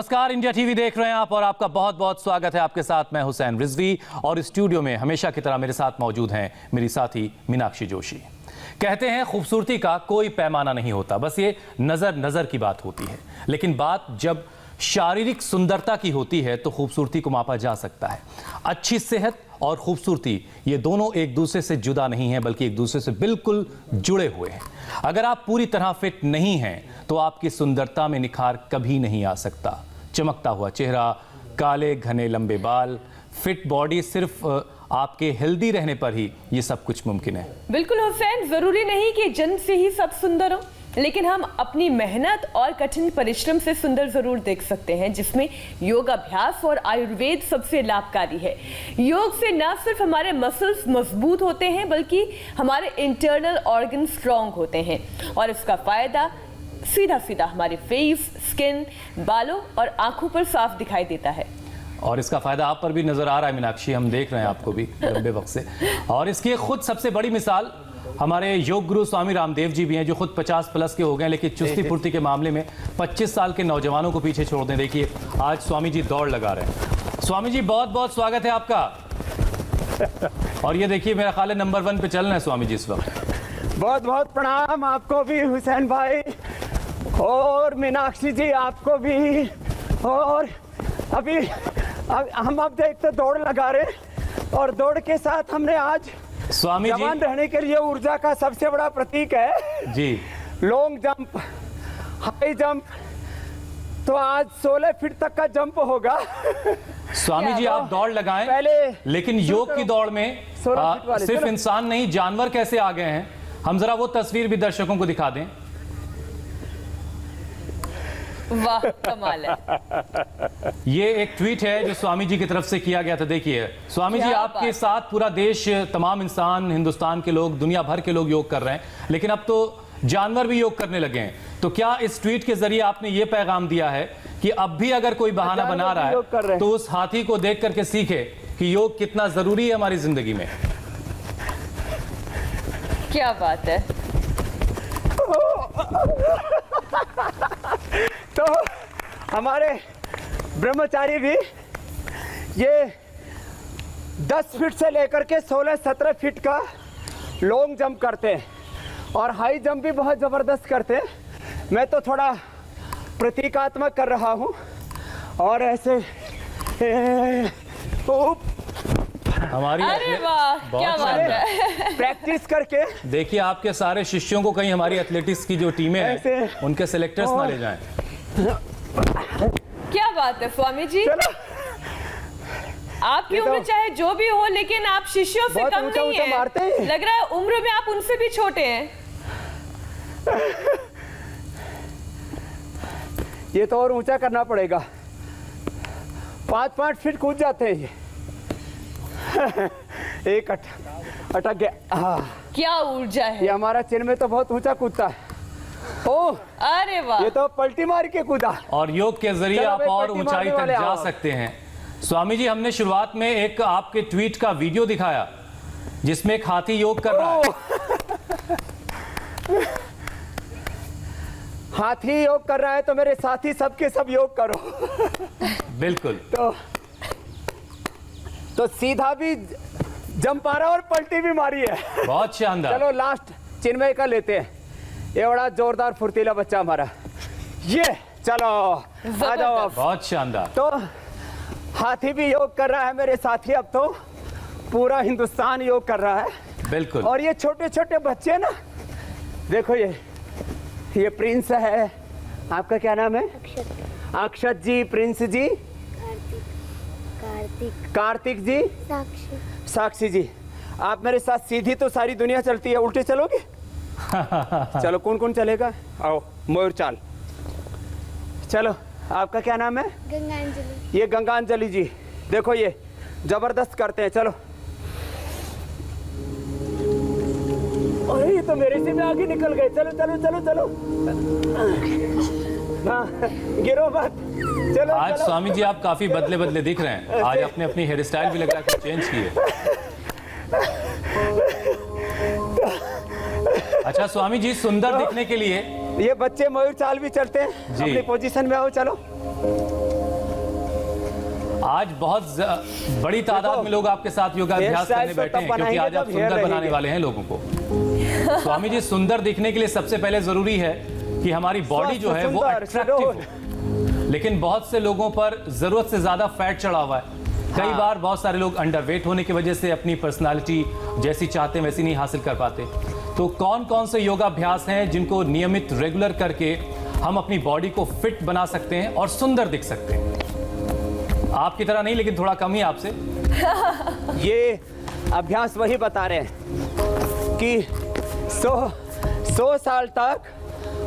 नमस्कार, India TV देख रहे हैं आप और आपका बहुत बहुत स्वागत है। आपके साथ मैं हुसैन रिजवी और स्टूडियो में हमेशा की तरह मेरे साथ मौजूद हैं मेरी साथी मीनाक्षी जोशी। कहते हैं खूबसूरती का कोई पैमाना नहीं होता, बस ये नजर नजर की बात होती है। लेकिन बात जब शारीरिक सुंदरता की होती है तो खूबसूरती को मापा जा सकता है। अच्छी सेहत और खूबसूरती ये दोनों एक दूसरे से जुदा नहीं हैं, बल्कि एक दूसरे से बिल्कुल जुड़े हुए हैं। अगर आप पूरी तरह फिट नहीं हैं तो आपकी सुंदरता में निखार कभी नहीं आ सकता। चमकता हुआ चेहरा, काले घने लंबे बाल, फिट बॉडी, सिर्फ आपके हेल्दी रहने पर ही ये सब कुछ मुमकिन है। बिल्कुल हुसैन, जरूरी नहीं कि जन्म से ही सब सुंदर हो, लेकिन हम अपनी मेहनत और कठिन परिश्रम से सुंदर जरूर देख सकते हैं, जिसमें योग अभ्यास और आयुर्वेद सबसे लाभकारी है। योग से न सिर्फ हमारे मसल्स मजबूत होते हैं, बल्कि हमारे इंटरनल ऑर्गन स्ट्रांग होते हैं और इसका फायदा सीधा सीधा हमारे फेस, स्किन, बालों और आंखों पर साफ दिखाई देता है। और इसका फायदा आप पर भी नजर आ रहा है मीनाक्षी, हम देख रहे हैं आपको भी लंबे वक्त से। और इसकी खुद सबसे बड़ी मिसाल हमारे योग गुरु स्वामी रामदेव जी भी हैं, जो खुद 50 प्लस के हो गए, लेकिन चुस्ती फुर्ती के मामले में 25 साल के नौजवानों को पीछे छोड़ दें। देखिए आज स्वामी जी दौड़ लगा रहे हैं। स्वामी जी बहुत बहुत स्वागत है आपका। और ये देखिए मेरा ख्याल है नंबर 1 पे चल रहे हैं स्वामी जी इस वक्त। बहुत बहुत प्रणाम आपको भी हुसैन भाई, और मीनाक्षी जी आपको भी। और अभी हम अब देख तो दौड़ लगा रहे हैं, और दौड़ के साथ हमने आज स्वामी जी जवान रहने के लिए ऊर्जा का सबसे बड़ा प्रतीक है जी, लॉन्ग जंप, हाई जंप। तो आज 16 फीट तक का जंप होगा। स्वामी जी आप दौड़ लगाएं पहले, लेकिन योग की दौड़ में सिर्फ इंसान नहीं, जानवर कैसे आ गए हैं, हम जरा वो तस्वीर भी दर्शकों को दिखा दें। वाह, कमाल है। ये एक ट्वीट है जो स्वामी जी की तरफ से किया गया था। देखिए स्वामी जी, आपके साथ पूरा देश, तमाम इंसान, हिंदुस्तान के लोग, दुनिया भर के लोग योग कर रहे हैं, लेकिन अब तो जानवर भी योग करने लगे हैं। तो क्या इस ट्वीट के जरिए आपने ये पैगाम दिया है कि अब भी अगर कोई बहाना बना रहा है तो उस हाथी को देख करके सीखे कि योग कितना जरूरी है हमारी जिंदगी में? क्या बात है। तो हमारे ब्रह्मचारी भी ये 10 फीट से लेकर के 16-17 फीट का लॉन्ग जंप करते हैं, और हाई जंप भी बहुत ज़बरदस्त करते हैं। मैं तो थोड़ा प्रतीकात्मक कर रहा हूँ, और ऐसे हमारी अरे वाह, क्या बात है। प्रैक्टिस करके देखिए आपके सारे शिष्यों को कहीं हमारी एथलेटिक्स की जो टीमें हैं उनके सिलेक्टर्स ना ले जाएं। क्या बात है स्वामी जी, आपकी उम्र चाहे जो भी हो, लेकिन आप शिष्यों से कम नहीं है। लग रहा है उम्र में आप उनसे भी छोटे हैं। ये तो और ऊंचा करना पड़ेगा। 5-5 फीट कूद जाते हैं ये। एक अटक गया। क्या ऊर्जा है। ये हमारा चिन्ह में तो बहुत ऊंचा कूदता है। ओह, अरे वाह, ये तो पलटी मार के कूदा। और योग के जरिए आप और ऊंचाई तक जा सकते हैं। स्वामी जी, हमने शुरुआत में एक आपके ट्वीट का वीडियो दिखाया जिसमें एक हाथी योग कर रहा है। हाथी योग कर रहा है तो मेरे साथी सबके सब योग करो। बिल्कुल। तो सीधा भी जंप आ रहा और पलटी भी मारी है। बहुत शानदार। चलो लास्ट चिन्मय का लेते हैं। ये बड़ा जोरदार फुर्तीला बच्चा हमारा, ये चलो आ जाओ। बहुत शानदार। तो हाथी भी योग कर रहा है मेरे साथी, अब तो पूरा हिंदुस्तान योग कर रहा है। बिल्कुल। और ये छोटे छोटे बच्चे ना, देखो ये प्रिंस है। आपका क्या नाम है? अक्षत जी, प्रिंस जी, कार्तिक जी, साक्षी जी। आप मेरे साथ सीधी तो सारी दुनिया चलती है, उल्टे चलोगे? चलो कौन कौन चलेगा? आओ मयूर चाल। चलो आपका क्या नाम है? गंगांजलि। ये गंगांजलि जी, देखो ये जबरदस्त करते हैं। चलो, अरे ये तो मेरे से भी आगे निकल गए। चलो चलो चलो चलो, हाँ गिरो मत। चलो आज चलो। स्वामी जी आप काफी बदले बदले दिख रहे हैं। आज अपने अपनी हेयर स्टाइल भी लग रहा है चेंज किए। अच्छा स्वामी जी, सुंदर दिखने के लिए ये बच्चे मयूर चाल भी चलते हैं। जी। अपनी पोजीशन में आओ, चलो। आज बहुत बड़ी तादाद में लोग आपके साथ योगाभ्यास करने बैठे हैं, क्योंकि आज आप सुंदर बनाने वाले हैं लोगों को। स्वामी जी, सुंदर दिखने के लिए सबसे पहले जरूरी है कि हमारी बॉडी जो है वो अट्रैक्टिव हो। लेकिन बहुत से लोगों पर जरूरत से ज्यादा फैट चढ़ा हुआ है। कई बार बहुत सारे लोग अंडरवेट होने की वजह से अपनी पर्सनालिटी जैसी चाहते हैं वैसी नहीं हासिल कर पाते। तो कौन कौन से योगाभ्यास हैं जिनको नियमित रेगुलर करके हम अपनी बॉडी को फिट बना सकते हैं और सुंदर दिख सकते हैं? आपकी तरह नहीं, लेकिन थोड़ा कम ही आपसे। ये अभ्यास वही बता रहे हैं कि 100 साल तक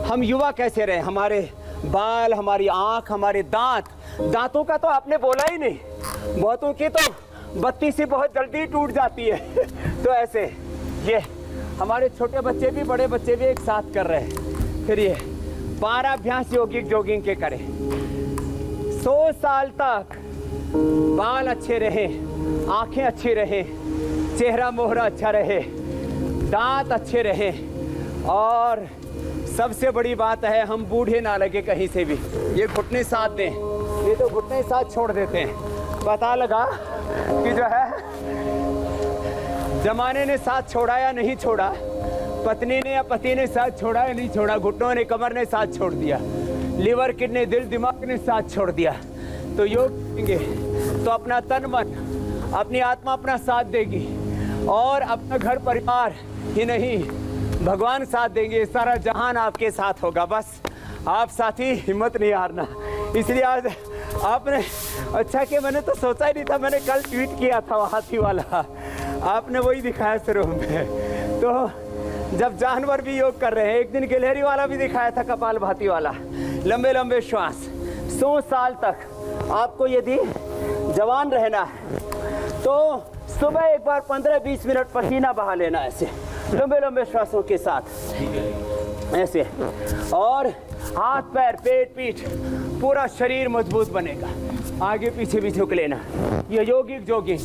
हम युवा कैसे रहे। हमारे बाल, हमारी आंख, हमारे दांतों का तो आपने बोला ही नहीं। बहुतों की तो बत्ती से बहुत जल्दी टूट जाती है। तो ऐसे ये हमारे छोटे बच्चे भी बड़े बच्चे भी एक साथ कर रहे हैं। फिर ये 12 अभ्यास जॉगिंग के करें। 100 साल तक बाल अच्छे रहे, आंखें अच्छी रहे, चेहरा मोहरा अच्छा रहे, दांत अच्छे रहे, और सबसे बड़ी बात है हम बूढ़े ना लगे कहीं से भी। ये घुटने साथ दें, ये तो घुटने साथ छोड़ देते हैं। पता लगा कि जो है जमाने ने साथ छोड़ा या नहीं छोड़ा, पत्नी ने या पति ने साथ छोड़ा या नहीं छोड़ा, घुटनों ने, कमर ने साथ छोड़ दिया, लीवर, किडनी, दिल, दिमाग ने साथ छोड़ दिया। तो योग करेंगे तो अपना तन मन, अपनी आत्मा अपना साथ देगी, और अपना घर परिवार ही नहीं भगवान साथ देंगे। सारा जहान आपके साथ होगा। बस आप साथी हिम्मत नहीं हारना। इसलिए आज आपने अच्छा कि मैंने तो सोचा ही नहीं था। मैंने कल ट्वीट किया था हाथी वाला, आपने वही दिखाया शुरू में। तो जब जानवर भी योग कर रहे हैं, एक दिन गिलहरी वाला भी दिखाया था, कपाल भाती वाला, लंबे लंबे श्वास। 100 साल तक आपको यदि जवान रहना है तो सुबह एक बार 15-20 मिनट पसीना बहा लेना, ऐसे लंबे लंबे श्वासों के साथ ऐसे, और हाथ पैर पेट पीठ पूरा शरीर मजबूत बनेगा। आगे पीछे भी झुक लेना। ये जॉगिंग,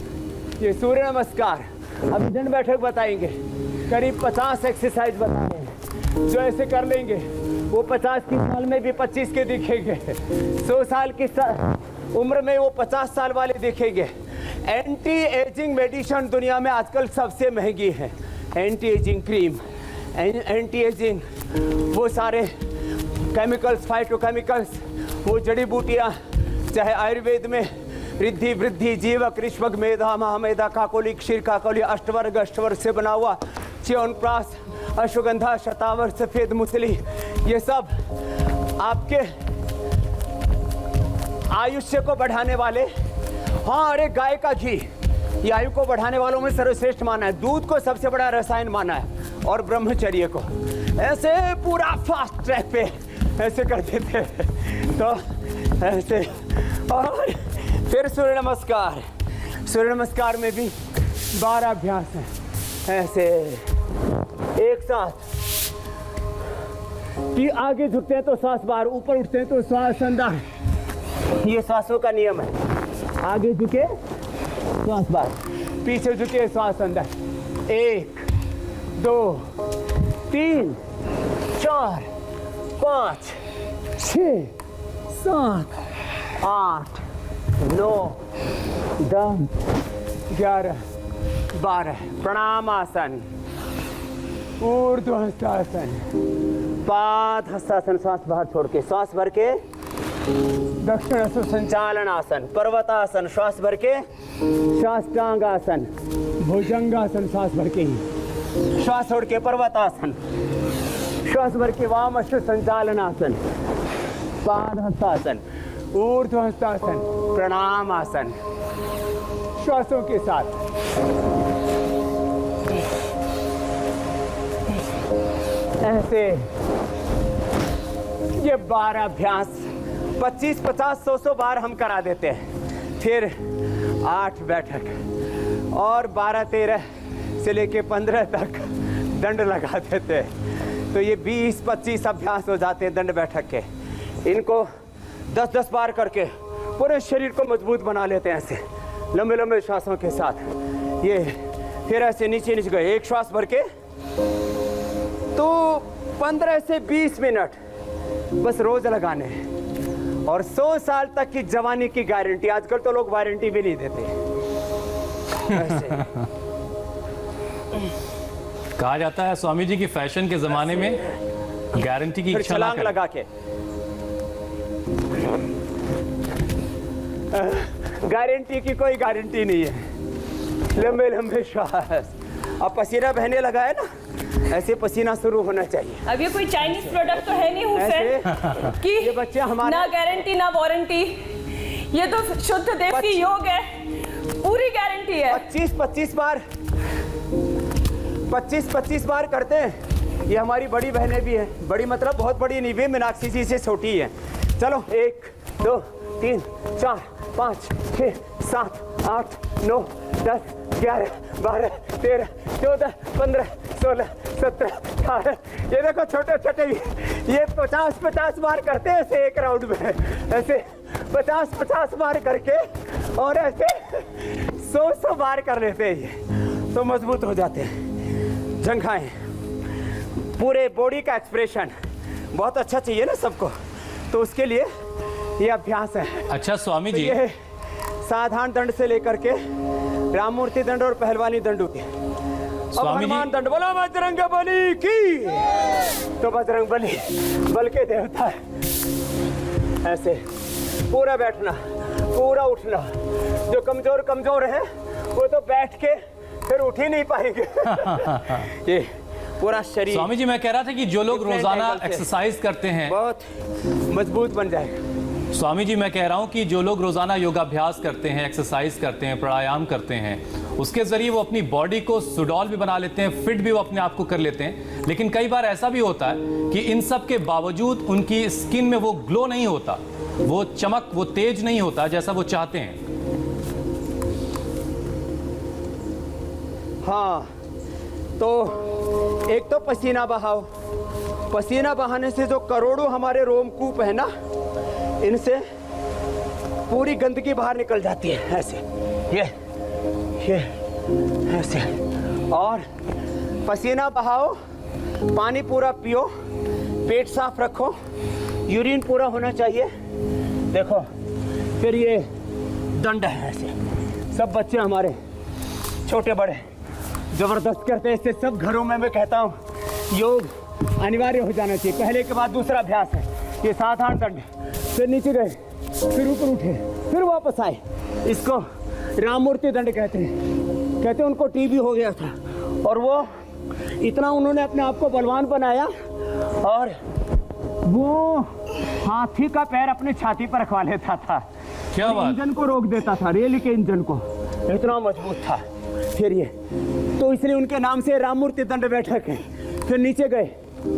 ये सूर्य नमस्कार, अभी दंड बैठक बताएंगे, करीब 50 एक्सरसाइज बताएंगे। जो ऐसे कर लेंगे वो 50 की साल में भी 25 के दिखेंगे, 100 साल की उम्र में वो 50 साल वाले दिखेंगे। एंटी एजिंग मेडिसिन दुनिया में आजकल सबसे महंगी है। Anti ageing cream, anti ageing वो सारे केमिकल्स, फाइटोकेमिकल्स, वो जड़ी बूटियाँ, चाहे आयुर्वेद में रिद्धि वृद्धि जीवक ऋष्वक मेधा महामेधा काकोली क्षीर काकोली अष्टवर्ग से बना हुआ च्यवनप्राश, अश्वगंधा, शतावर, सफेद मूसली, ये सब आपके आयुष्य को बढ़ाने वाले। हाँ, अरे गाय का घी ये आयु को बढ़ाने वालों में सर्वश्रेष्ठ माना है। दूध को सबसे बड़ा रसायन माना है, और ब्रह्मचर्य को ऐसे पूरा फास्ट ट्रैक पे ऐसे कर देते हैं। तो ऐसे, और फिर सूर्य नमस्कार में भी 12 अभ्यास हैं। ऐसे एक साथ कि आगे झुकते हैं तो श्वास बाहर, ऊपर उठते हैं तो श्वास अंदर। ये श्वासों का नियम है। आगे झुके श्वास बाहर, पीछे झुके श्वास अंदर। 1 2 3 4 5 6 7 8 9 10 11 12। प्रणाम आसन, ऊर्ध्व हस्तासन, पाद हस्तासन, श्वास बाहर छोड़ के, श्वास भर के दक्षिण संचालन आसन, पर्वतासन, श्वास भर के साष्टांगासन, भुजंगासन, श्वास भर के ही, श्वास छोड़ के पर्वतासन, श्वास भर के वाम संचालन आसन, पाद हस्तासन, ऊर्ध्व हस्तासन, प्रणाम आसन। श्वासों के साथ ऐसे ये 12 अभ्यास 25, 50, 100 बार हम करा देते हैं। फिर 8 बैठक और 12, 13 से लेके 15 तक दंड लगा देते हैं। तो ये 20, 25 अभ्यास हो जाते हैं दंड बैठक के। इनको 10-10 बार करके पूरे शरीर को मजबूत बना लेते हैं ऐसे लंबे लंबे श्वासों के साथ। ये फिर ऐसे नीचे गए, एक श्वास भर के, तो 15 से 20 मिनट बस रोज लगाने हैं। और 100 साल तक की जवानी की गारंटी। आजकल तो लोग वारंटी भी नहीं देते ऐसे। कहा जाता है स्वामी जी की फैशन के जमाने में गारंटी की फिर इच्छा ना छलांग करें। लगा के गारंटी की कोई गारंटी नहीं है। लंबे लंबे श्वास। अब पसीना बहने लगा है ना, ऐसे पसीना शुरू होना चाहिए। अब ये कोई चाइनीज प्रोडक्ट तो है नहीं हुसैन कि ये बच्चे हमारे ना गारंटी ना वारंटी। ये तो शुद्ध देसी योग है, पूरी गारंटी है। 25 बार करते हैं। ये हमारी बड़ी बहनें भी हैं, बड़ी मतलब बहुत बड़ी नहीं भी, मीनाक्षी जी से छोटी है। चलो 1 2 3 4 5 6 7 8 9 10 11 12 13 14 15 16 17 18। ये देखो छोटे छोटे भी, ये 50 बार करते हैं ऐसे एक राउंड में, ऐसे 50 बार करके, और ऐसे 100 बार कर लेते हैं ये, तो मजबूत हो जाते हैं। जंघाएं, पूरे बॉडी का एक्सप्रेशन बहुत अच्छा चाहिए ना सबको, तो उसके लिए ये अभ्यास है। अच्छा स्वामी जी, ये साधारण दंड से लेकर के राममूर्ति दंड और पहलवानी दंड होती है। स्वामी जी, दंड बोला बजरंग बली की, तो बजरंग बली बल के देवता है। ऐसे पूरा बैठना, पूरा उठना। जो कमजोर है वो तो बैठ के फिर उठ ही नहीं पाएंगे। ये पूरा शरीर। स्वामी जी मैं कह रहा था कि जो लोग रोजाना एक्सरसाइज करते हैं बहुत मजबूत बन जाएगा। स्वामी जी मैं कह रहा हूं कि जो लोग रोजाना योगाभ्यास करते हैं, एक्सरसाइज करते हैं, प्राणायाम करते हैं, उसके जरिए वो अपनी बॉडी को सुडौल भी बना लेते हैं, फिट भी वो अपने आप को कर लेते हैं। लेकिन कई बार ऐसा भी होता है कि इन सब के बावजूद उनकी स्किन में वो ग्लो नहीं होता, वो चमक, वो तेज नहीं होता जैसा वो चाहते हैं। हाँ, तो एक तो पसीना बहाओ। पसीना बहाने से जो करोड़ों हमारे रोमकूप है ना, इनसे पूरी गंदगी बाहर निकल जाती है। ऐसे ये ऐसे, और पसीना बहाओ, पानी पूरा पियो, पेट साफ रखो, यूरिन पूरा होना चाहिए। देखो फिर ये दंड है। ऐसे सब बच्चे हमारे छोटे बड़े जबरदस्त करते हैं। इससे सब घरों में मैं कहता हूँ योग अनिवार्य हो जाना चाहिए। पहले के बाद दूसरा अभ्यास है ये साधारण दंड। फिर नीचे गए, फिर ऊपर उठे, फिर वापस आए। इसको राममूर्ति दंड कहते हैं। उनको टीबी हो गया था और वो इतना उन्होंने अपने आप को बलवान बनाया, और वो हाथी का पैर अपने छाती पर रखवा लेता था। क्या बात? इंजन को रोक देता था, रेल के इंजन को, इतना मजबूत था। फिर ये तो इसलिए उनके नाम से राममूर्ति दंड बैठक है। फिर नीचे गए,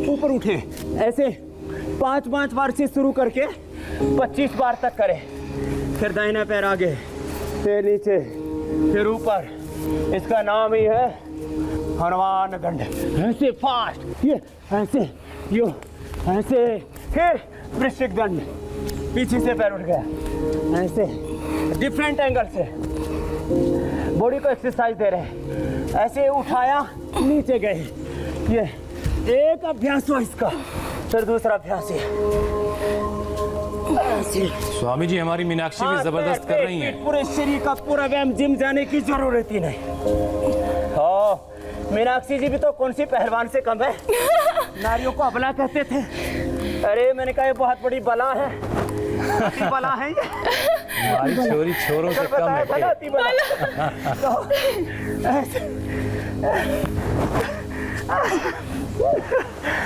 ऊपर उठे, ऐसे 5 बार से शुरू करके 25 बार तक करें। फिर दाहिना पैर आगे, फिर नीचे, फिर ऊपर। इसका नाम ही है हनुमान दंड। ऐसे फास्ट, ये ऐसे, यो ऐसे। फिर वृश्चिक दंड, पीछे से पैर उठ गया, ऐसे डिफरेंट एंगल से बॉडी को एक्सरसाइज दे रहे हैं। ऐसे उठाया, नीचे गए। ये एक अभ्यास हो इसका, फिर दूसरा अभ्यास है। स्वामी जी हमारी मीनाक्षी भी जबरदस्त कर रही हैं। पूरे शरीर का पूरा व्यायाम, जिम जाने की जरूरत ही नहीं। मीनाक्षी जी भी तो कौन सी पहलवान से कम है। नारियों को अबला कहते थे। अरे मैंने कहा ये बहुत बड़ी बला है, बला है ये। हमारी छोरी छोरों से कम है क्या?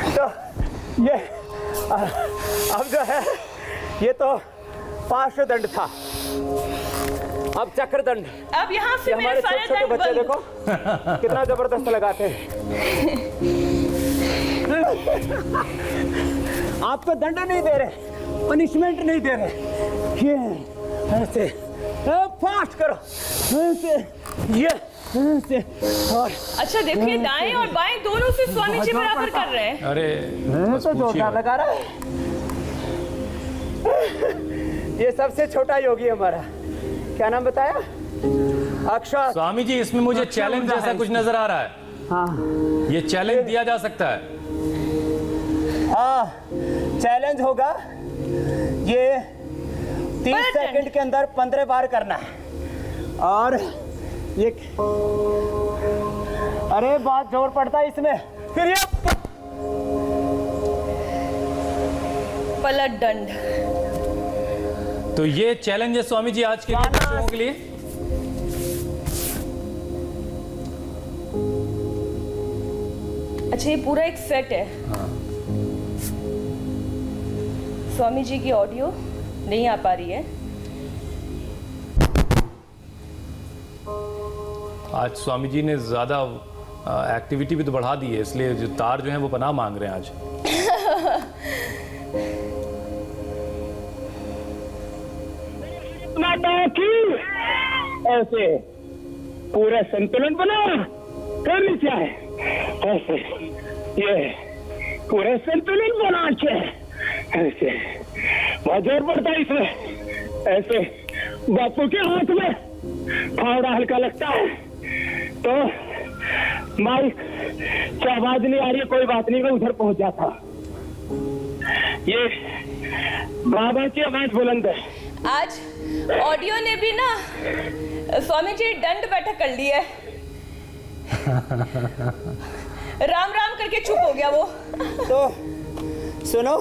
तो ये अब जो है, ये तो पार्श्व दंड था। अब चक्र दंड। अब यहाँ से हमारे मेरे छोटे सारे छोटे दंड बच्चे बंद। देखो कितना जबरदस्त लगाते हैं। आप तो दंड नहीं दे रहे, पनिशमेंट नहीं दे रहे। ये ऐसे फास्ट करो, ऐसे, ये ऐसे। और अच्छा देखिए, दाएं और बाएं दोनों से स्वामी जी बराबर कर रहे हैं। अरे बस तो पूछिए जोरदार मत। लगा रहा है। ये सबसे छोटा योगी हमारा, क्या नाम बताया? अक्षर। स्वामी जी इसमें मुझे अच्छा चैलेंज मुद्दा जैसा है कुछ नजर आ रहा है। हाँ ये चैलेंज दिया जा सकता है। हाँ, चैलेंज होगा। ये 30 पलट सेकंड के अंदर 15 बार करना है। और ये अरे बहुत जोर पड़ता है इसमें। फिर ये पलट दंड। तो ये चैलेंज है स्वामी जी आज के लिए कुछ लोगों के लिए। अच्छा, ये पूरा एक सेट है। स्वामी जी की ऑडियो नहीं आ पा रही है। आज स्वामी जी ने ज्यादा एक्टिविटी भी तो बढ़ा दी है, इसलिए जो तार जो है वो पनाह मांग रहे हैं आज। ऐसे पूरा संतुलन बना करनी चाहिए। ऐसे ये पूरा संतुलन बना के ऐसे बहुत जोर पड़ता है इसमें। ऐसे बापू के हाथ में फावड़ा हल्का लगता है तो माइक से आवाज नहीं आ रही है, कोई बात नहीं, मैं उधर पहुंच जाता। ये बाबा की आवाज बुलंद है। आज ऑडियो ने भी ना स्वामी जी दंड बैठक कर ली है। राम राम करके चुप हो गया वो। तो सुनो,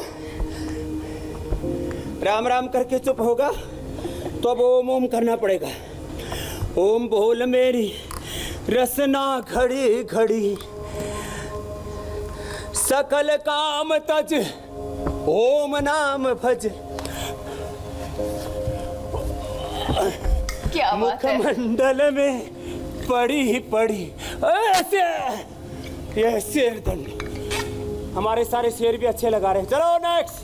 राम राम करके चुप होगा तो अब ओम ओम करना पड़ेगा। ओम बोल मेरी रसना घड़ी घड़ी, सकल काम तज ओम नाम भज। क्या बात है। मुखमंडल में पड़ी ही पड़ी ऐसे ये शेर दंड। हमारे सारे शेर भी अच्छे लगा रहे हैं। चलो नेक्स्ट।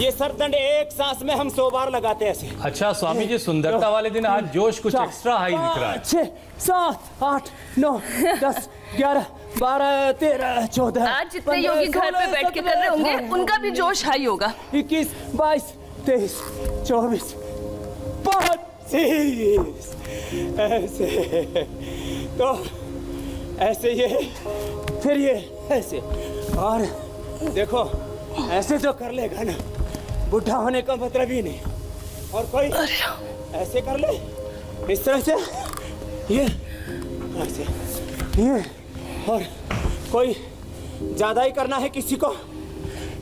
ये सरदंड एक सांस में हम 100 बार लगाते हैं ऐसे। अच्छा स्वामी जी, सुंदरता वाले दिन आज जोश कुछ एक्स्ट्रा हाई दिख रहा है। 6 7 8 9 10 11 12 13 14। आज जितने योगी घर पे बैठ के कर रहे होंगे उनका भी जोश हाई होगा। 21 22 23 24 25 ऐसे। तो ऐसे ये फिर ये ऐसे। और देखो ऐसे जो कर लेगा ना, बुढ़ा होने का मतलब ही नहीं। और कोई ऐसे कर ले इस तरह से, ये ऐसे, ये। और कोई ज्यादा ही करना है किसी को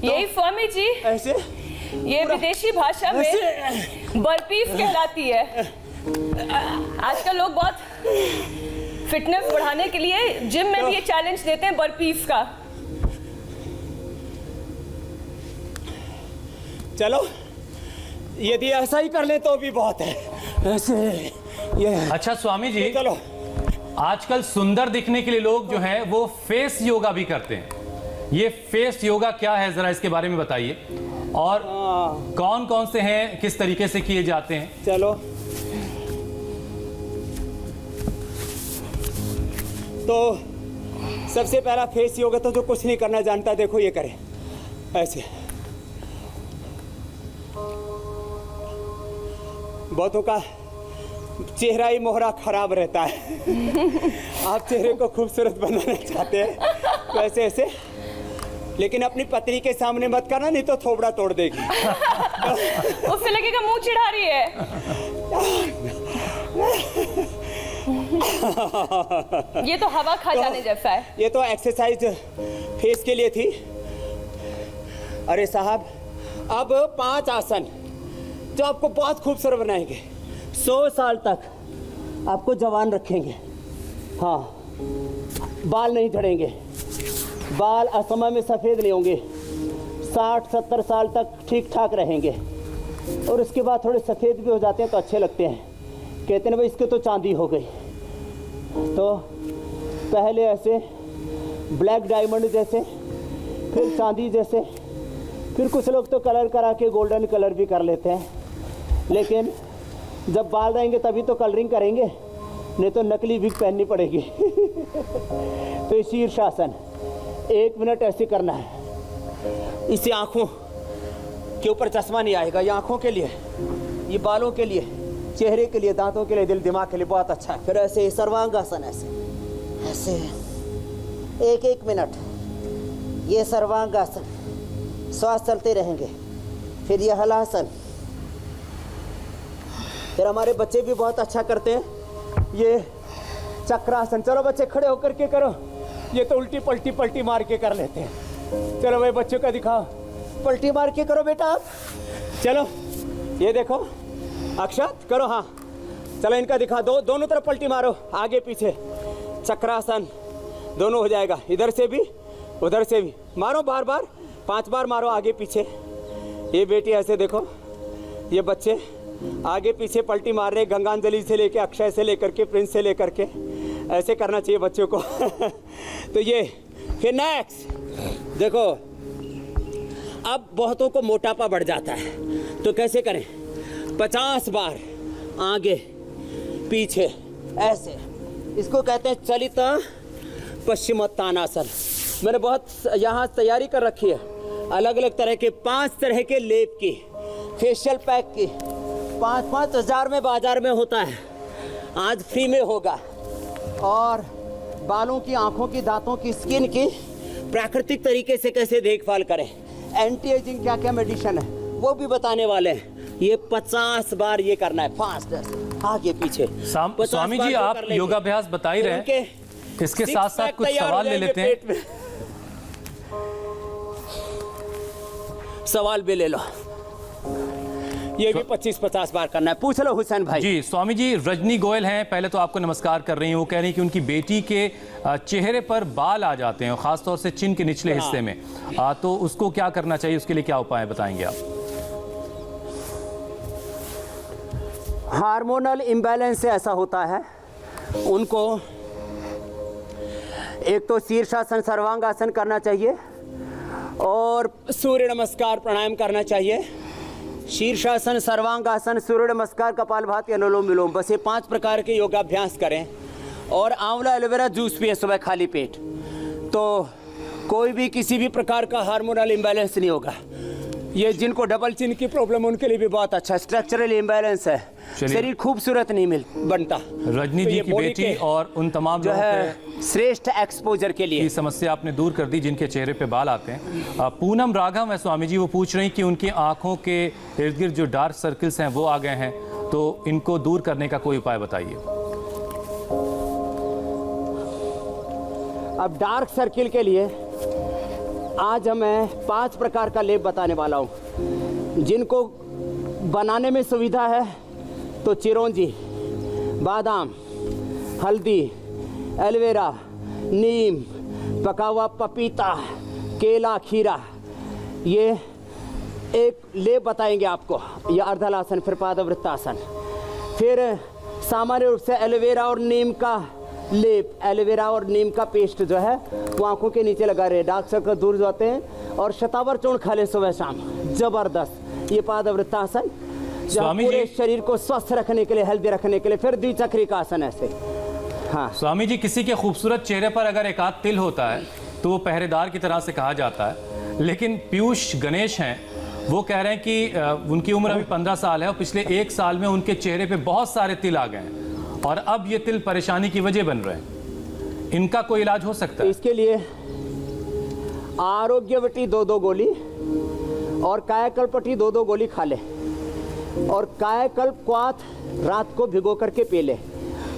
यही स्वामी जी, ऐसे। ये विदेशी भाषा में बर्पीस कहलाती है। आजकल लोग बहुत फिटनेस बढ़ाने के लिए जिम में भी ये चैलेंज देते हैं बर्पीस का। चलो यदि ऐसा ही कर ले तो भी बहुत है। ऐसे ये। अच्छा स्वामी जी, चलो आजकल सुंदर दिखने के लिए लोग जो हैं वो फेस योगा भी करते हैं। ये फेस योगा क्या है, जरा इसके बारे में बताइए, और कौन कौन से हैं, किस तरीके से किए जाते हैं। चलो तो सबसे पहला फेस योगा तो जो कुछ नहीं करना जानता, देखो ये करे ऐसे। बहुतों का चेहरा ही मोहरा खराब रहता है। आप चेहरे को खूबसूरत बनाना चाहते हैं तो ऐसे ऐसे, लेकिन अपनी पत्नी के सामने मत करना, नहीं तो थोबड़ा तोड़ देगी। उससे लगेगा मुंह चिढ़ा रही है। ये तो हवा खा जाने जैसा है। ये तो एक्सरसाइज फेस के लिए थी। अरे साहब, अब 5 आसन जो आपको बहुत खूबसूरत बनाएंगे, 100 साल तक आपको जवान रखेंगे। हाँ, बाल नहीं झड़ेंगे, बाल असमय में सफ़ेद नहीं होंगे, 60-70 साल तक ठीक ठाक रहेंगे। और उसके बाद थोड़े सफ़ेद भी हो जाते हैं तो अच्छे लगते हैं। कहते हैं भाई इसके तो चांदी हो गई। तो पहले ऐसे ब्लैक डायमंड जैसे, फिर चांदी जैसे, फिर कुछ लोग तो कलर करा के गोल्डन कलर भी कर लेते हैं। लेकिन जब बाल रहेंगे तभी तो कलरिंग करेंगे, नहीं तो नकली विग पहननी पड़ेगी। तो ये शीर्षासन 1 मिनट ऐसे करना है। इससे आँखों के ऊपर चश्मा नहीं आएगा। ये आँखों के लिए, ये बालों के लिए, चेहरे के लिए, दांतों के लिए, दिल दिमाग के लिए बहुत अच्छा है। फिर ऐसे सर्वांगासन ऐसे ऐसे 1-1 मिनट ये सर्वांगासन, श्वास चलते रहेंगे। फिर ये हलासन फिर हमारे बच्चे भी बहुत अच्छा करते हैं ये चक्रासन। चलो बच्चे खड़े होकर के करो। ये तो उल्टी पलटी मार के कर लेते हैं। चलो भाई बच्चों का दिखाओ, पलटी मार के करो बेटा आप। चलो ये देखो अक्षत करो। हाँ चलो इनका दिखा दो, दोनों तरफ पलटी मारो, आगे पीछे चक्रासन दोनों हो जाएगा। इधर से भी उधर से भी मारो, बार बार 5 बार मारो आगे पीछे। ये बेटी ऐसे देखो, ये बच्चे आगे पीछे पलटी मार रहे, गंगांजलि से लेके अक्षय से लेकर के प्रिंस से लेकर के, ऐसे करना चाहिए बच्चों को। तो ये फिर नेक्स्ट देखो, अब बहुतों को मोटापा बढ़ जाता है तो कैसे करें? 50 बार आगे पीछे ऐसे, इसको कहते हैं चलित पश्चिमोत्तानासन। मैंने बहुत यहाँ तैयारी कर रखी है, अलग अलग तरह के 5 तरह के लेप की, फेशियल पैक की। 5-5 हज़ार में बाजार में होता है, आज फ्री में होगा। और बालों की, आँखों की, दांतों की, स्किन की प्राकृतिक तरीके से कैसे देखभाल करें, एंटी एजिंग क्या क्या मेडिसिन है वो भी बताने वाले हैं। ये 50 बार ये करना है, फास्ट आगे पीछे। स्वामी जी आप योगाभ्यास बता ही रहे हैं, इसके साथ साथ कुछ सवाल ले लेते हैं। सवाल भी ले लो, ये भी 25-50 बार करना है। पूछ लो हुसैन भाई जी। स्वामी जी रजनी गोयल हैं, पहले तो आपको नमस्कार कर रही हैं। वो कह रही हैं कि उनकी बेटी के चेहरे पर बाल आ जाते हैं, खासतौर से चिन के निचले हिस्से में, तो उसको क्या करना चाहिए, उसके लिए क्या उपाय बताएंगे आप? हार्मोनल इम्बैलेंस से ऐसा होता है, उनको एक तो शीर्षासन सर्वांगासन करना चाहिए और सूर्य नमस्कार प्राणायाम करना चाहिए। शीर्षासन, सर्वांगासन, सूर्य नमस्कार, कपालभाति, अनुलोम विलोम, बस ये 5 प्रकार के योगाभ्यास करें। और आंवला एलोवेरा जूस पिए सुबह खाली पेट, तो कोई भी किसी भी प्रकार का हार्मोनल इम्बैलेंस नहीं होगा। ये जिनको डबल चिन की प्रॉब्लम उनके लिए भी बहुत अच्छा स्ट्रक्चरल इम्बैलेंस है, शरीर खूबसूरत नहीं बनता। रजनी जी की बेटी और उन तमाम जो लोगों है श्रेष्ठ एक्सपोजर के लिए की समस्या आपने दूर कर दी जिनके चेहरे पे बाल आते हैं। पूनम राघव है स्वामी जी, वो पूछ रही कि उनकी आंखों के इर्द गिर्द जो डार्क सर्कल्स हैं वो आ गए हैं, तो इनको दूर करने का कोई उपाय बताइए। अब डार्क सर्किल के लिए आज मैं 5 प्रकार का लेप बताने वाला हूँ। जिनको बनाने में सुविधा है तो चिरौंजी, बादाम, हल्दी, एलोवेरा, नीम, पका हुआ पपीता, केला, खीरा, ये एक लेप बताएंगे आपको। ये अर्धलासन, फिर पादवृत्तासन, फिर सामान्य रूप से एलोवेरा और नीम का लेप, एलोवेरा और नीम का पेस्ट जो है वो आंखों के नीचे लगा रहे, डार्क सर्कल दूर जाते हैं। और शतावर चूर्ण खा ले सुबह शाम, जबरदस्त। ये पादवृत्तासन स्वामी पूरे जी शरीर को स्वस्थ रखने के लिए, हेल्दी रखने के लिए। फिर द्विचक्री का आसन ऐसे। हाँ स्वामी जी, किसी के खूबसूरत चेहरे पर अगर एक आध तिल होता है तो वो पहरेदार की तरह से कहा जाता है, लेकिन पीयूष गणेश हैं, वो कह रहे हैं कि उनकी उम्र अभी 15 साल है और पिछले 1 साल में उनके चेहरे पे बहुत सारे तिल आ गए हैं और अब ये तिल परेशानी की वजह बन रहे हैं। इनका कोई इलाज हो सकता है? इसके लिए आरोग्यवटी 2-2 गोली और कायाकल्पटी 2-2 गोली खा ले, और कायाकल्प क्वाथ रात को भिगो करके पी ले।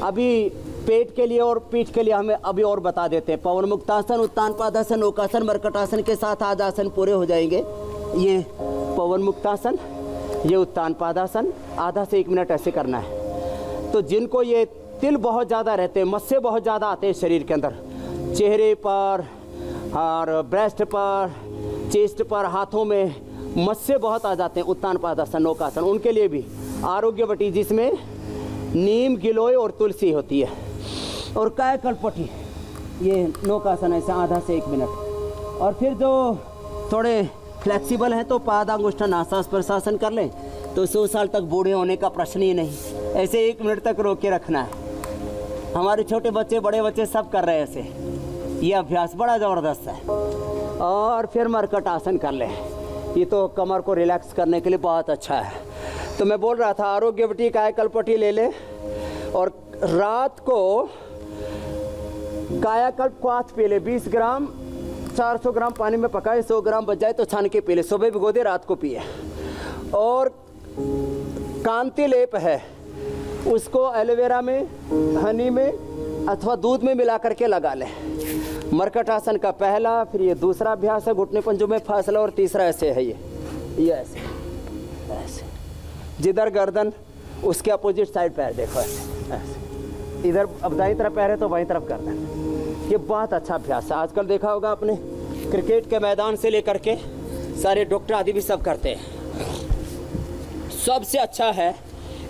अभी पेट के लिए और पीठ के लिए हमें अभी और बता देते हैं। पवन मुक्तासन, उत्तान पादासन, ओकासन, मरकटासन के साथ आज आसन पूरे हो जाएंगे। ये पवन मुक्तासन, ये उत्तान पादासन, आधा से 1 मिनट ऐसे करना है। तो जिनको ये तिल बहुत ज़्यादा रहते हैं, मस्से बहुत ज़्यादा आते हैं शरीर के अंदर, चेहरे पर और ब्रेस्ट पर, चेस्ट पर, हाथों में मस्से बहुत आ जाते हैं, उत्तान पादासन, नौकासन, उनके लिए भी आरोग्यवटी जिसमें नीम, गिलोय और तुलसी होती है, और कायाकल्पटी ये नौकासन ऐसे आधा से 1 मिनट। और फिर जो थोड़े फ्लेक्सिबल हैं तो पादांगुष्ठा आसास प्रशासन कर लें तो 100 साल तक बूढ़े होने का प्रश्न ही नहीं। ऐसे 1 मिनट तक रोक के रखना है। हमारे छोटे बच्चे, बड़े बच्चे सब कर रहे हैं ऐसे, ये अभ्यास बड़ा ज़बरदस्त है। और फिर मरकट आसन कर लें, ये तो कमर को रिलैक्स करने के लिए बहुत अच्छा है। तो मैं बोल रहा था आरोग्यवटी, कायाकल्पटी ले ले, और रात को कायाकल्प क्वाथ पी ले 20 ग्राम, 400 ग्राम पानी में पकाए, 100 ग्राम बच जाए तो छान के पी ले, सुबह भिगो दे, रात को पिए। और कांति लेप है, उसको एलोवेरा में, हनी में अथवा दूध में मिला करके लगा लें। मरकट आसन का पहला, फिर ये दूसरा अभ्यास है घुटने पंजों में फासला, और तीसरा ऐसे है ये ऐसे ऐसे। जिधर गर्दन उसके अपोजिट साइड पैर देखो ऐसे ऐसे। इधर अब दाईं तरफ पैर है तो बाईं तरफ गर्दन। ये बहुत अच्छा अभ्यास है। आजकल देखा होगा आपने, क्रिकेट के मैदान से लेकर के सारे डॉक्टर आदि भी सब करते हैं। सबसे अच्छा है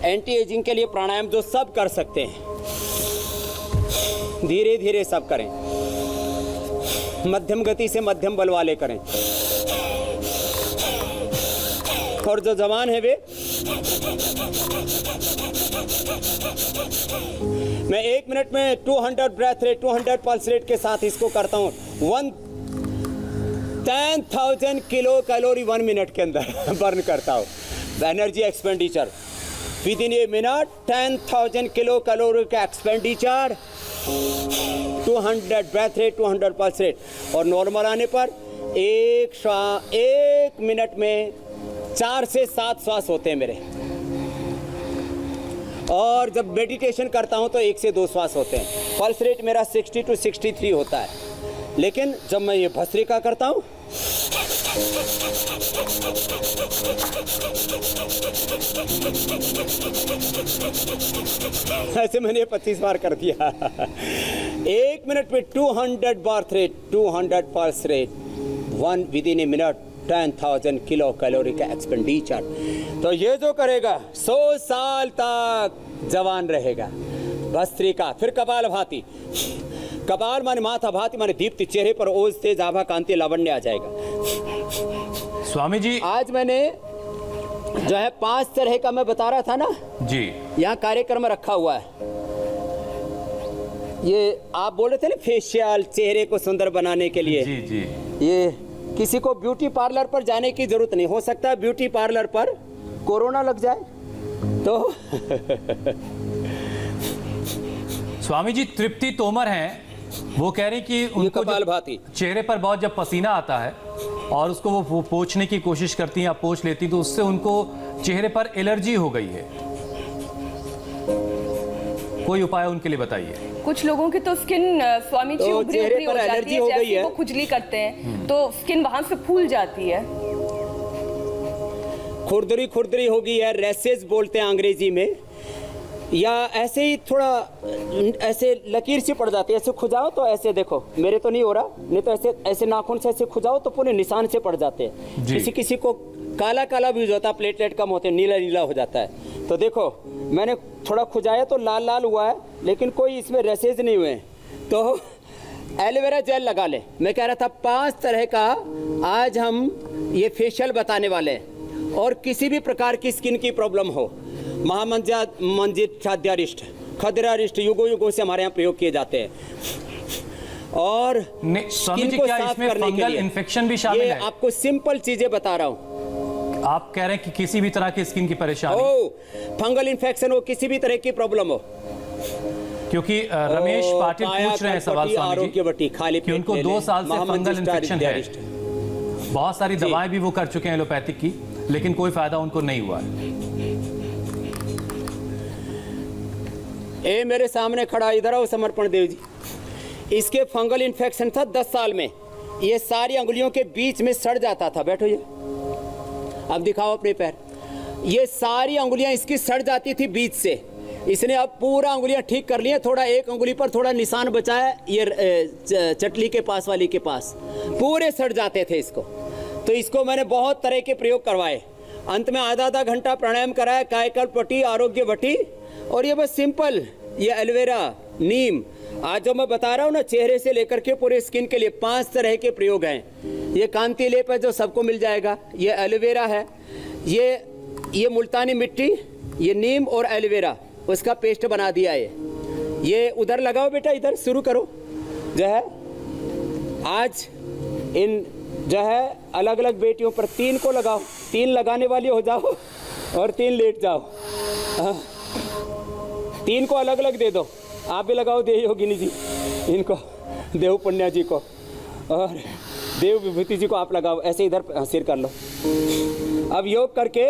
एंटी एजिंग के लिए प्राणायाम, जो सब कर सकते हैं। धीरे धीरे सब करें, मध्यम गति से मध्यम बल वाले करें। और जो जवान है वे, मैं 1 मिनट में 200 ब्रेथ रेट, 200 पल्स रेट के साथ इसको करता हूँ। 10,000 किलो कैलोरी 1 मिनट के अंदर बर्न करता हूँ। Energy expenditure within a minute 10,000 kilo calorie का expenditure, 200 breath rate, 200 pulse rate. और नॉर्मल आने पर 1 मिनट में 4 से 7 श्वास होते हैं मेरे। और जब मेडिटेशन करता हूं तो 1 से 2 श्वास होते हैं। पल्स रेट मेरा 60 to 63 होता है। लेकिन जब मैं ये भस्त्रिका करता हूं ऐसे मैंने 25 बार कर दिया। 1 मिनट में 200 birth rate, 200 pulse rate, 1 with in a minute 10,000 kilo calorie का एक्सपेंडिचर। तो ये जो करेगा 100 साल तक जवान रहेगा। भस्त्रिका। फिर कपाल भाती। कपाल माने माथा, भाती माने दीप्ति, चेहरे पर ओज, तेज, आभा, कांति, लावण्य आ जाएगा। स्वामी जी, आज मैंने जो है 5 तरह का मैं बता रहा था ना जी, यहाँ कार्यक्रम रखा हुआ है। ये आप बोल रहे थे ना फेशियल, चेहरे को सुंदर बनाने के लिए। जी जी। ये किसी को ब्यूटी पार्लर पर जाने की जरूरत नहीं। हो सकता है ब्यूटी पार्लर पर कोरोना लग जाए तो स्वामी जी, तृप्ति तोमर हैं, वो कह रही कि उनको कपाल भाती चेहरे पर बहुत जब पसीना आता है और उसको वो पोंछने की कोशिश करती हैं या पोंछ लेती, तो उससे उनको चेहरे पर एलर्जी हो गई है। कोई उपाय उनके लिए बताइए। कुछ लोगों की तो स्किन स्वामी जी तो उभरी चेहरे उभरी पर हो जाती एलर्जी है, हो गई जैसे है। वो खुजली करते हैं तो स्किन वहां से फूल जाती है। खुरदरी खुरदरी हो गई है, रैसेस बोलते हैं अंग्रेजी में, या ऐसे ही थोड़ा ऐसे लकीर सी पड़ जाती है। ऐसे खुजाओ तो ऐसे देखो, मेरे तो नहीं हो रहा, नहीं तो ऐसे ऐसे नाखून से ऐसे खुजाओ तो पूरे निशान से पड़ जाते हैं। किसी किसी को काला काला भी हो जाता है, प्लेटलेट कम होते हैं, नीला नीला हो जाता है। तो देखो मैंने थोड़ा खुजाया तो लाल लाल हुआ है, लेकिन कोई इसमें रैसेज नहीं हुए हैं। तो एलोवेरा जेल लगा ले। मैं कह रहा था 5 तरह का आज हम ये फेशियल बताने वाले हैं। और किसी भी प्रकार की स्किन की प्रॉब्लम हो, महामंजित छाद्यारिष्ट, खदरारिष्ट, युगों युगों से हमारे यहाँ प्रयोग किए जाते हैं। और स्वामी जी, क्या इसमें फंगल इन्फेक्शन भी शामिल है? आपको सिंपल चीजें बता रहा हूँ। आप कह रहे हैं कि किसी भी तरह की स्किन की परेशानी हो, फंगल इन्फेक्शन हो, किसी भी तरह की प्रॉब्लम हो, क्योंकि रमेश पाटिल पूछ रहे हैं सवाल स्वामी जी कि उनको 2 साल से फंगल इन्फेक्शन है। बहुत सारी दवाएं भी वो कर चुके हैं एलोपैथिक की, लेकिन कोई फायदा उनको नहीं हुआ है। मेरे सामने खड़ा, इधर आओ समर्पण देव जी। इसके फंगल इन्फेक्शन था 10 साल में। ये सारी अंगुलियों के बीच में सड़ जाता था। बैठो, ये अब दिखाओ अपने पैर। ये सारी अंगुलियां इसकी सड़ जाती थी बीच से। इसने अब पूरा अंगुलियां ठीक कर लिए। थोड़ा एक अंगुली पर थोड़ा निशान बचा है, ये चटली के पास वाली के पास, पूरे सड़ जाते थे इसको। तो इसको मैंने बहुत तरह के प्रयोग करवाए। अंत में आधा घंटा प्राणायाम कराया, कायकल्प वटी, आरोग्य वटी, और ये बस सिंपल ये एलोवेरा, नीम। आज जो मैं बता रहा हूँ ना, चेहरे से लेकर के पूरे स्किन के लिए 5 तरह के प्रयोग हैं। ये कांति लेप है जो सबको मिल जाएगा, ये एलोवेरा है, ये मुल्तानी मिट्टी, ये नीम और एलोवेरा, उसका पेस्ट बना दिया है। ये उधर लगाओ बेटा, इधर शुरू करो। जो है आज इन जो है अलग अलग बेटियों पर 3 को लगाओ, 3 लगाने वाली हो जाओ और 3 लेट जाओ। 3 को अलग अलग दे दो। आप भी लगाओ, देव योगिनी जी, इनको देव पुण्या जी को, और देव विभूति जी को आप लगाओ। ऐसे इधर सिर कर लो। अब योग करके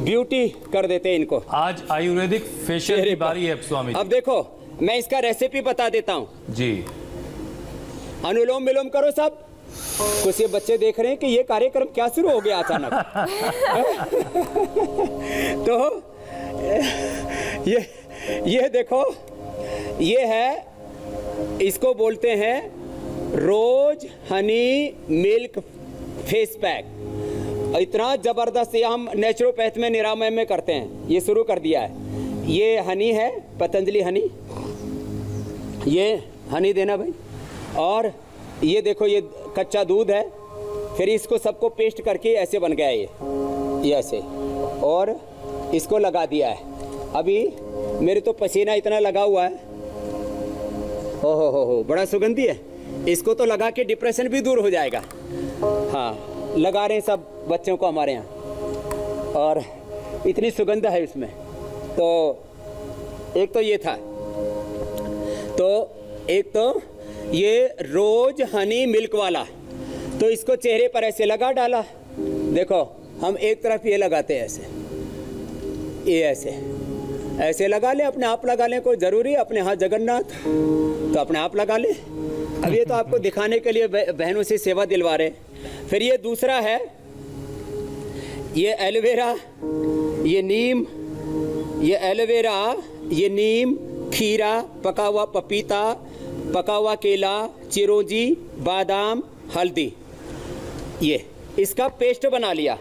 ब्यूटी कर देते हैं इनको। आज आयुर्वेदिक फेशियल की बारी है स्वामी जी। अब देखो मैं इसका रेसिपी बता देता हूँ जी। अनुलोम विलोम करो सब। कुछ ये बच्चे देख रहे हैं कि ये कार्यक्रम क्या शुरू हो गया अचानक। तो ये देखो, ये है, इसको बोलते हैं रोज हनी मिल्क फेस पैक। इतना जबरदस्त, ये हम नेचुरोपैथ में निरामय में करते हैं, ये शुरू कर दिया है। ये हनी है, पतंजलि हनी, ये हनी देना भाई। और ये देखो, ये कच्चा दूध है, फिर इसको सबको पेस्ट करके ऐसे बन गया ये ऐसे, और इसको लगा दिया है। अभी मेरे तो पसीना इतना लगा हुआ है, हो बड़ा सुगंधी है। इसको तो लगा के डिप्रेशन भी दूर हो जाएगा। हाँ, लगा रहे हैं सब बच्चों को हमारे यहाँ, और इतनी सुगंध है इसमें। तो एक तो ये था, तो एक तो ये रोज हनी मिल्क वाला, तो इसको चेहरे पर ऐसे लगा डाला। देखो हम एक तरफ ये लगाते हैं ऐसे, ये ऐसे लगा ले, अपने आप लगा लें, कोई ज़रूरी है अपने हाथ जगन्नाथ, तो अपने आप लगा ले। अब ये तो आपको दिखाने के लिए बहनों से सेवा दिलवा रहे। फिर ये दूसरा है, ये एलोवेरा, ये नीम, ये एलोवेरा, ये नीम, खीरा, पका हुआ पपीता, पका हुआ केला, चिरौंजी, बादाम, हल्दी, ये इसका पेस्ट बना लिया।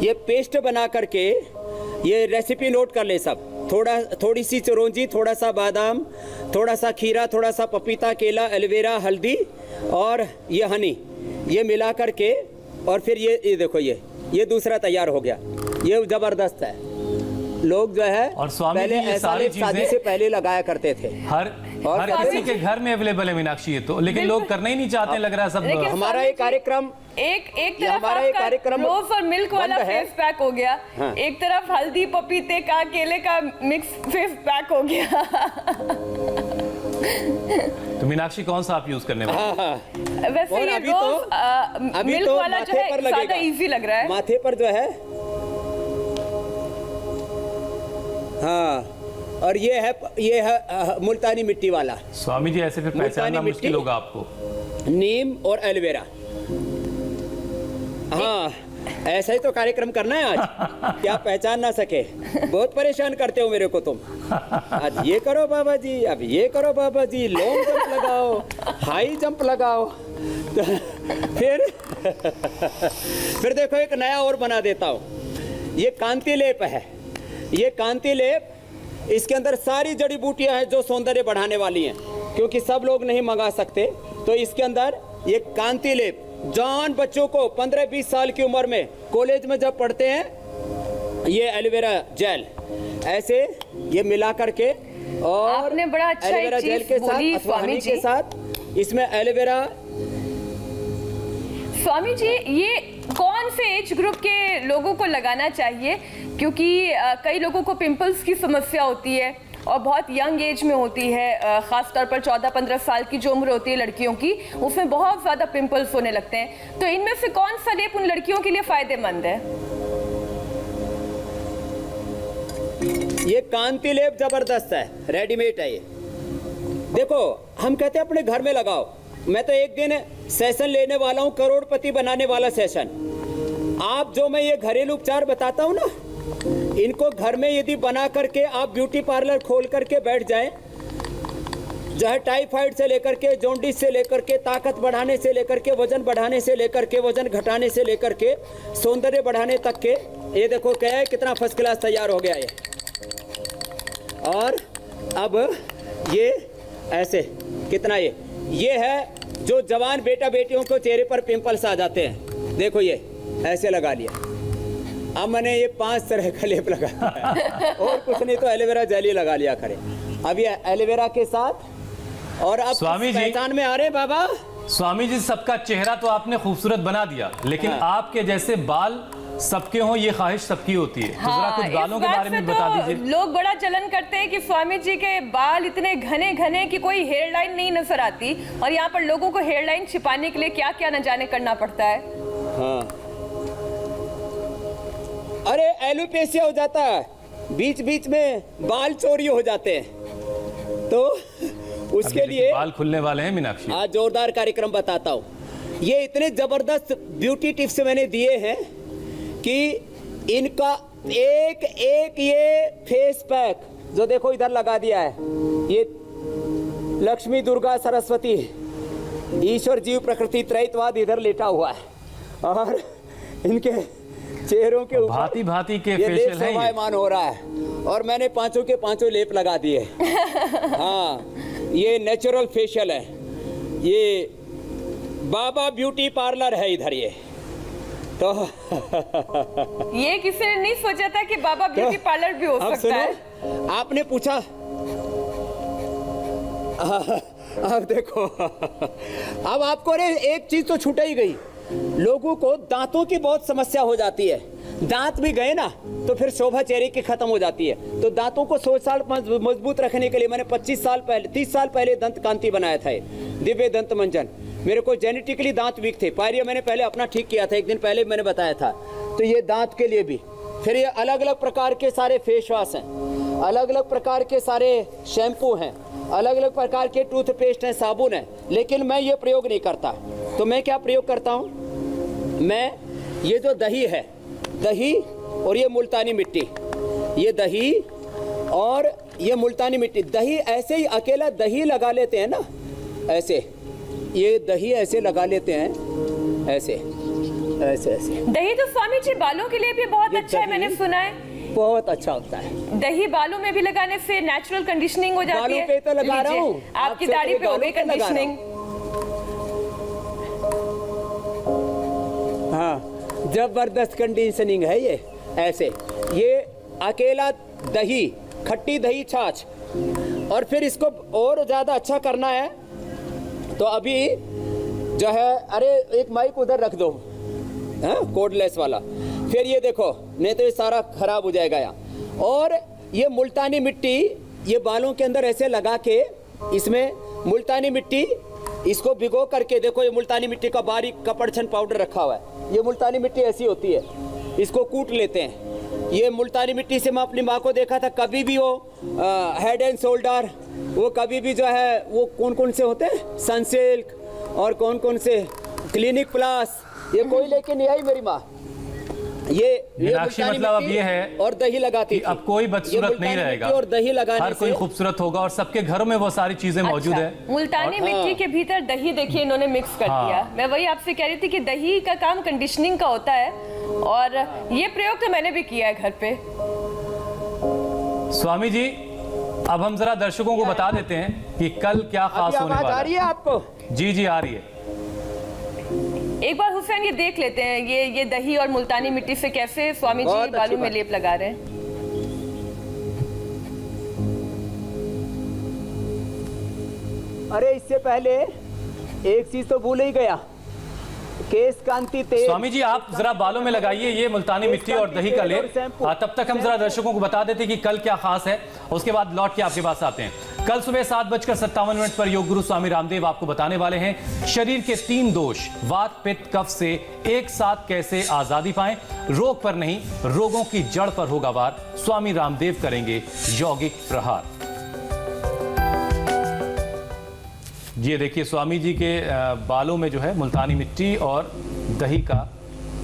ये पेस्ट बना करके ये रेसिपी नोट कर ले सब। थोड़ी सी चिरौंजी, थोड़ा सा बादाम, थोड़ा सा खीरा, थोड़ा सा पपीता, केला, एलोवेरा, हल्दी और ये हनी, ये मिला करके, और फिर ये देखो, ये दूसरा तैयार हो गया। ये जबरदस्त है। लोग जो है और स्वामी पहले जी ये ऐसा सारी शादी से पहले लगाया करते थे। हर किसी के घर में अवेलेबल है मीनाक्षी ये तो, लेकिन लोग करना ही नहीं चाहते, लग रहा है सब। हमारा ये कार्यक्रम एक तरफ हमारा ये आपका कार्यक्रम रोज और मिल्क वाला बंद है। फेस पैक हो गया, हाँ। एक तरफ हल्दी पपीते का केले का मिक्स फेस पैक हो गया। तो मीनाक्षी कौन सा आप यूज करने वाले? हाँ। वैसे और ये अभी रोज मिल्क वाला जो है ज्यादा इजी लग रहा है। माथे पर जो है, हाँ, और ये है मुल्तानी मिट्टी वाला। स्वामी जी ऐसे फिर पहचानना मुश्किल होगा आपको। नीम और एलोवेरा। हाँ, ऐसा ही तो कार्यक्रम करना है आज। क्या पहचान ना सके? बहुत परेशान करते हो मेरे को तुम। आज ये करो बाबा जी, अब ये करो बाबा जी, लॉन्ग जंप लगाओ, हाई जंप लगाओ। तो फिर देखो एक नया और बना देता हूँ। ये कांति लेप है। ये कांति लेप, इसके अंदर सारी जड़ी बूटियां हैं जो सौंदर्य बढ़ाने वाली हैं, क्योंकि सब लोग नहीं मंगा सकते। तो इसके अंदर ये कांति लेप, जवान बच्चों को 15-20 साल की उम्र में कॉलेज में जब पढ़ते हैं, ये एलोवेरा जेल ऐसे ये मिला करके, और आपने बड़ा अच्छा एलोवेरा जेल के साथ अथवा हनी के साथ इसमें एलोवेरा। स्वामी जी, ये कौन से एज ग्रुप के लोगों को लगाना चाहिए? क्योंकि कई लोगों को पिंपल्स की समस्या होती है और बहुत यंग एज में होती है, खास तौर पर 14-15 साल की जो उम्र होती है लड़कियों की, उसमें बहुत ज़्यादा पिंपल्स होने लगते हैं। तो इनमें से कौन सा लेप उन लड़कियों के लिए फायदेमंद है? ये कांति लेप जबरदस्त है, रेडीमेड है ये। देखो हम कहते हैं अपने घर में लगाओ। मैं तो एक दिन सेशन लेने वाला हूँ, करोड़पति बनाने वाला सेशन। आप जो मैं ये घरेलू उपचार बताता हूँ ना, इनको घर में यदि बना करके आप ब्यूटी पार्लर खोल करके बैठ जाएं, जो है टाइफाइड से लेकर के, जॉन्डिस से लेकर के, ताकत बढ़ाने से लेकर के, वजन बढ़ाने से लेकर के, वजन घटाने से लेकर के, सौंदर्य बढ़ाने तक के, ये देखो क्या है, कितना फर्स्ट क्लास तैयार हो गया ये। और अब ये ऐसे कितना ये है जो जवान बेटा बेटियों को चेहरे पर पिंपल्स आ जाते हैं। देखो ये ऐसे लगा लिया। अब मैंने ये 5 तरह का लेप लगाया है, और कुछ नहीं तो एलोवेरा जेली लगा लिया करे। अब ये एलोवेरा के साथ, और अब स्वामी जी पहचान में आ रहे बाबा। स्वामी जी, सबका चेहरा तो आपने खूबसूरत बना दिया, लेकिन आपके जैसे बाल सबके हों ये ख्वाहिश सबकी होती है। तो जरा कुछ बालों के बारे में बता दीजिए। लोग बड़ा जलन करते हैं कि स्वामी जी के बाल इतने घने घने कि कोई हेयर लाइन नहीं नजर आती, और यहाँ पर लोगों को हेयर लाइन छिपाने के लिए क्या क्या न जाने करना पड़ता है। हाँ, अरे एलोपेशिया हो जाता है, बीच बीच में बाल चोरी हो जाते हैं, तो उसके लिए बाल खुलने वाले हैं मीनाक्षी। आज जोरदार कार्यक्रम बताता हूँ। ये इतने जबरदस्त ब्यूटी टिप्स मैंने दिए हैं कि इनका एक एक ये फेस पैक जो देखो इधर लगा दिया है, ये लक्ष्मी दुर्गा सरस्वती ईश्वर जीव प्रकृति त्रैतवाद इधर लेटा हुआ है और इनके चेहरों के ऊपर भांति भांति के ये फेशियल हैं। शोभायमान हो रहा है और मैंने पांचों के पांचों लेप लगा दिए। हाँ, ये नेचुरल फेशियल है, ये बाबा ब्यूटी पार्लर है इधर ये। तो ये किसी ने नहीं सोचा था कि बाबा ब्यूटी पार्लर भी हो अब सकता है। सुनो, आपने पूछा, अब देखो, अब आपको अरे एक चीज तो छूट ही गई, लोगों को दांतों की बहुत समस्या हो जाती है। दांत भी गए ना तो फिर शोभा चेहरे की खत्म हो जाती है। तो दांतों को 100 साल मजबूत रखने के लिए मैंने 25 साल पहले 30 साल पहले दंत कांति बनाया था, दिव्य दंत मंजन। मेरे को जेनेटिकली दांत वीक थे, पायरिया मैंने पहले अपना ठीक किया था, एक दिन पहले मैंने बताया था। तो ये दांत के लिए भी, फिर ये अलग अलग प्रकार के सारे फेस वॉश हैं, अलग अलग प्रकार के सारे शैम्पू हैं, अलग अलग प्रकार के टूथपेस्ट हैं, साबुन है। लेकिन मैं ये प्रयोग नहीं करता। तो मैं क्या प्रयोग करता हूँ, मैं ये जो दही है, दही और ये मुल्तानी मिट्टी, ये दही और ये मुल्तानी मिट्टी, दही ऐसे ही अकेला दही लगा लेते हैं ना, ऐसे ये दही ऐसे लगा लेते हैं, ऐसे ऐसे ऐसे। दही तो स्वामी जी बालों के लिए भी बहुत ये अच्छा है, मैंने दही सुना है। बहुत अच्छा होता है। दही बालों में भी लगाने से नेचुरल कंडीशनिंग हो जाती बालों है। पे तो लगा रहा लीजिए, हूँ, आपकी आपसे दाढ़ी पे हो गई बालों पे लगा रहा कंडीशनिंग। हाँ, जबरदस्त कंडीशनिंग है ये। ऐसे ये अकेला दही, खट्टी दही छाछ, और फिर इसको और ज़्यादा अच्छा करना है तो अभी जो है, अरे एक माइक उधर रख दो, हाँ, कोडलेस वाला। फिर ये देखो, नहीं तो ये सारा खराब हो जाएगा यहाँ। और ये मुल्तानी मिट्टी ये बालों के अंदर ऐसे लगा के, इसमें मुल्तानी मिट्टी इसको भिगो करके, देखो ये मुल्तानी मिट्टी का बारीक कपड़छन पाउडर रखा हुआ है। ये मुल्तानी मिट्टी ऐसी होती है, इसको कूट लेते हैं। ये मुल्तानी मिट्टी से मैं अपनी माँ को देखा था, कभी भी वो हेड एंड शोल्डर, वो कभी भी जो है वो कौन कौन से होते हैं, सनसिल्क और कौन कौन से क्लिनिक प्लस, ये कोई लेके नहीं आई मेरी माँ। ये मीनाक्षी मतलब अब ये है और दही लगाती थी। अब कोई बदसूरत नहीं रहेगा और दही लगाने हर कोई खूबसूरत होगा और सबके घरों में वो सारी चीजें मौजूद है। मुल्तानी मिट्टी के भीतर दही देखिए इन्होंने मिक्स कर दिया। मैं वही आपसे कह रही थी कि दही का काम कंडीशनिंग का होता है और ये प्रयोग तो मैंने भी किया है घर पे। स्वामी जी, अब हम जरा दर्शकों को बता देते हैं कि कल क्या खास होने वाला है। आ रही है आपको? जी जी आ रही है। एक बार हुसैन ये देख लेते हैं, ये दही और मुल्तानी मिट्टी से कैसे स्वामी जी बालों में लेप लगा रहे हैं। अरे इससे पहले एक चीज तो भूल ही गया, केश कांति तेल। स्वामी जी आप जरा बालों में लगाइए ये मुल्तानी मिट्टी और दही का लेप। तब तक हम जरा दर्शकों को बता देते कि कल क्या खास है, उसके बाद लौट के आपके पास आते हैं। कल सुबह 7:57 पर योग गुरु स्वामी रामदेव आपको बताने वाले हैं शरीर के 3 दोष वात पित्त कफ से एक साथ कैसे आजादी पाएं। रोग पर नहीं, रोगों की जड़ पर होगा वार। स्वामी रामदेव करेंगे यौगिक प्रहार। ये देखिए स्वामी जी के बालों में जो है मुल्तानी मिट्टी और दही का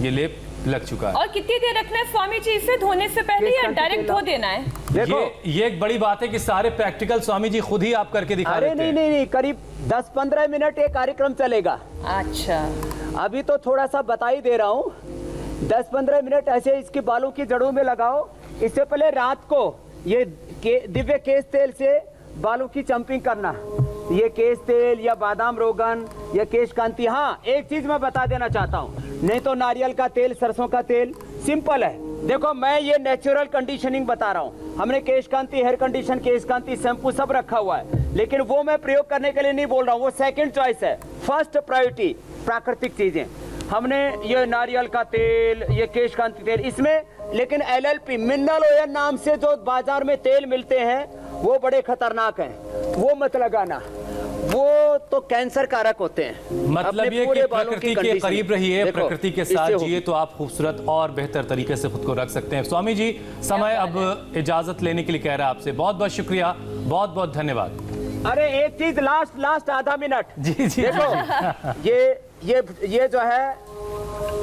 ये लेप लग चुका है। और कितनी देर रखना है स्वामी जी, इसे धोने से पहले या डायरेक्ट धो देना है? देखो ये एक बड़ी बात है कि सारे प्रैक्टिकल स्वामी जी खुद ही आप करके दिखा अरे देते हैं। नहीं, करीब 10-15 मिनट ये कार्यक्रम चलेगा। अच्छा, अभी तो थोड़ा सा बता ही दे रहा हूँ। 10-15 मिनट ऐसे इसके बालों की जड़ों में लगाओ। इससे पहले रात को ये दिव्य केश तेल से बालों की चंपिंग करना। ये केश तेल या बादाम रोगन या केश कांति। हाँ, एक चीज मैं बता देना चाहता हूँ, नहीं तो नारियल का तेल, सरसों का तेल सिंपल है। देखो मैं ये नेचुरल कंडीशनिंग बता रहा हूँ। हमने केश कांति हेयर कंडीशन, केश कांति शैम्पू सब रखा हुआ है, लेकिन वो मैं प्रयोग करने के लिए नहीं बोल रहा हूँ, वो सेकंड चॉइस है। फर्स्ट प्रायोरिटी प्राकृतिक चीजें। हमने ये नारियल का तेल, ये केश कांति तेल, इसमें लेकिन LLP मिनरल ऑयल नाम से जो बाजार में तेल मिलते हैं वो बड़े खतरनाक हैं, वो मत लगाना। वो तो कैंसर कारक होते हैं। मतलब अपने ये पूरे कि बालों की प्रकृति के कंडीशन। करीब रहिए, देखो, प्रकृति के इससे साथ हो- जिए तो आप खूबसूरत और बेहतर तरीके से खुद को रख सकते हैं। स्वामी जी, समय अब इजाजत लेने के लिए कह रहा है आपसे। बहुत बहुत शुक्रिया, बहुत बहुत धन्यवाद। अरे एक चीज लास्ट आधा मिनट। जी जी देखो ये जो है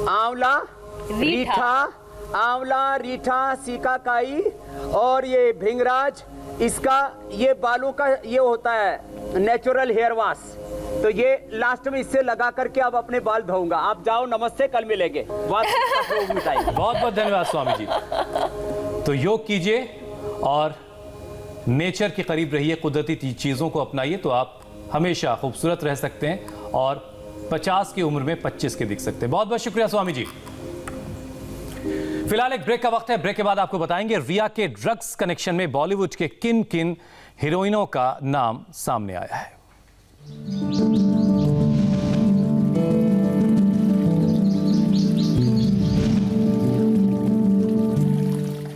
आंवला, रीठा, सिकाकाई और ये भृंगराज, इसका ये बालों का ये होता है नेचुरल हेयर वॉश। तो ये लास्ट में इससे लगा करके अब अपने बाल धोऊंगा। आप जाओ, नमस्ते, कल मिलेंगे। बहुत बहुत धन्यवाद स्वामी जी। तो योग कीजिए और नेचर के करीब रहिए, कुदरती चीज़ों को अपनाइए तो आप हमेशा खूबसूरत रह सकते हैं और 50 की उम्र में 25 के दिख सकते हैं। बहुत बहुत शुक्रिया स्वामी जी। फिलहाल एक ब्रेक का वक्त है। ब्रेक के बाद आपको बताएंगे रिया के ड्रग्स कनेक्शन में बॉलीवुड के किन किन हीरोइनों का नाम सामने आया है।